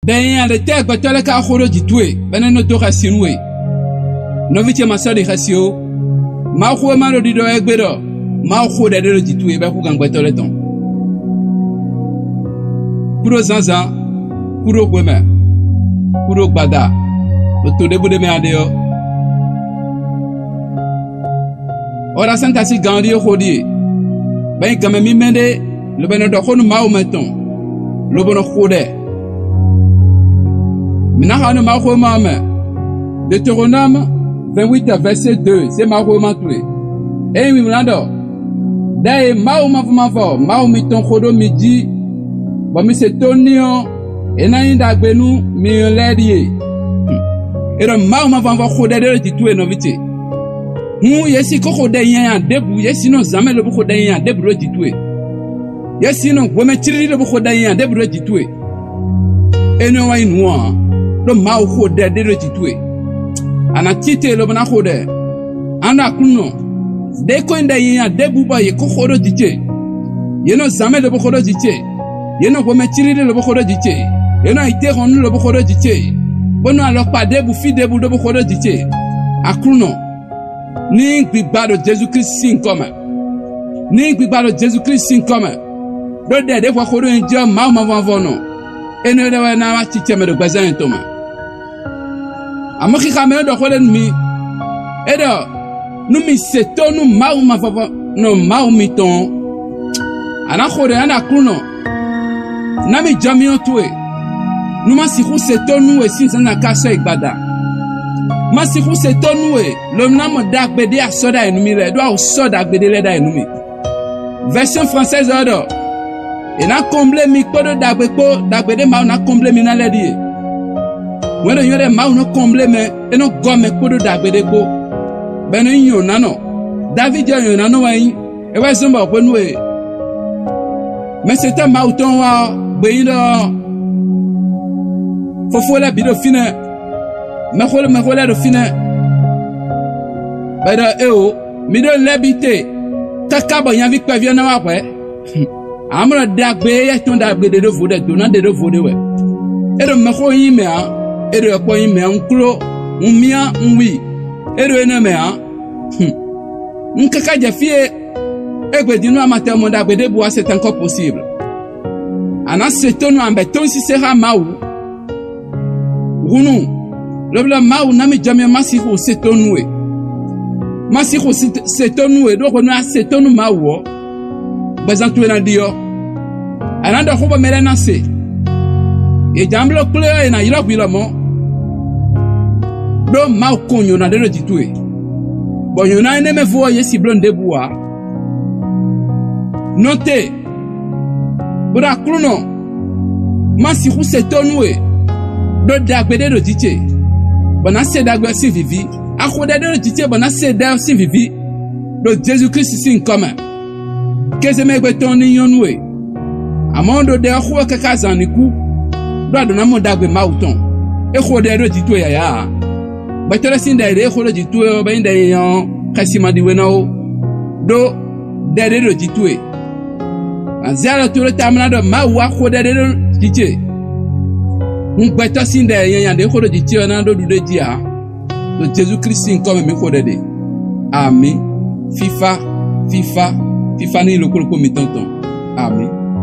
Ben ya de te gbetole ka khoro ditwe benen no to rasinwe no viche masadi rasio ma kho ma lo dido egbedo ma kho de de ditwe be ku gangbetole ton kuro zanzan kuro gweme kuro gbada lo to de bude me adeo ora santa si gandi khodi ben kame mi mende lo beno do khonu ma o meton lo bono khode Minahane Mahomame, Deutéronome 28 verset 2, c'est Mahomantoué. Et oui, Milando, Dae Mahomavumavo, Mahomiton Khodo Midi, Bomise Tonio, et Nainda Benou, Mioladier. Et le Mahomavavo Khodade de Toué Novité. Yesi Koko Dayan, Debou, Yesino Zamel le Bukhodayan, Debou de Toué. Yesino, Wometiri le Bukhodayan, Debou de Toué. Et non, il noir. Le ma khode de retitwe ana tite lo bana khode ana kuno de ko nda yin de buba ye ko khodo dite yeno zame le khodo dite yeno ko metiri le khodo dite yeno ite honu le khodo dite bono alo pa de bu fi de bu de khodo dite akuno ni gbigba do Jesus Christ sin comme ni gbigba do Jesus Christ sin comme do de fo khodo nje ma ma vono ene de na ma tite me do gbazan toma Amaki kamera do kholen mi edo nu mi seto nu mau ma fava no mau mi ton ana khore ana kuno na mi jamio tuwe nu ma si khu seto nu e sin na kasa igbada ma si khu seto nu e lo na mo dagbede asoda enu mi le do o soda gbede le da enu mi version française odo e na comble mi kodo dagbede ma na comble mi na le di When you are mau no comble me eno gome kodo dagbede ko beno yin nano David yo nano wa yin e wa zomba oponu e me c'était mau ton wa be yin fofo la bido fine me khole do fine bada eo mi do lebite kaka bo yan vi pe vi na wa pe amro dagbe ye ton dagbede do vode do na de do vode we e do me kho yin me a Ero ya kwa ime nklo umia nwi ero ene me ha nkaka jafie egbe dinu amate mo da gbede bo c'est encore possible ana setonu ambeton si sera maou runu le maou na mi jamia masiho setonu e masiho setonu e do ko na setonu maou bazantu na dio ana do ko ba melena se e jamblo kule e na yira bilamo do ma konyo na de ditue bonyo na ene me vo yesi blonde bua note bura kruno masi hu setonwe do dagbede do diche bona se dagbe si vivi akhode de diche bona se da si vivi do Jesus Christ sin comme keze me gbeton ni yonwe amondo de akhwa kakazaniku do adona mo dagbe mauton e khode do ditue ya Batela sinda ide kholo ditue ba inda yon kasima diwenao do dede do ditue azala tolo tamna do ma wa khode de ditie bata sinda yan de kholo ditie na do de dia do Jesus Christ comme me khode de amen fifa ni lokolo ko mi tonton amen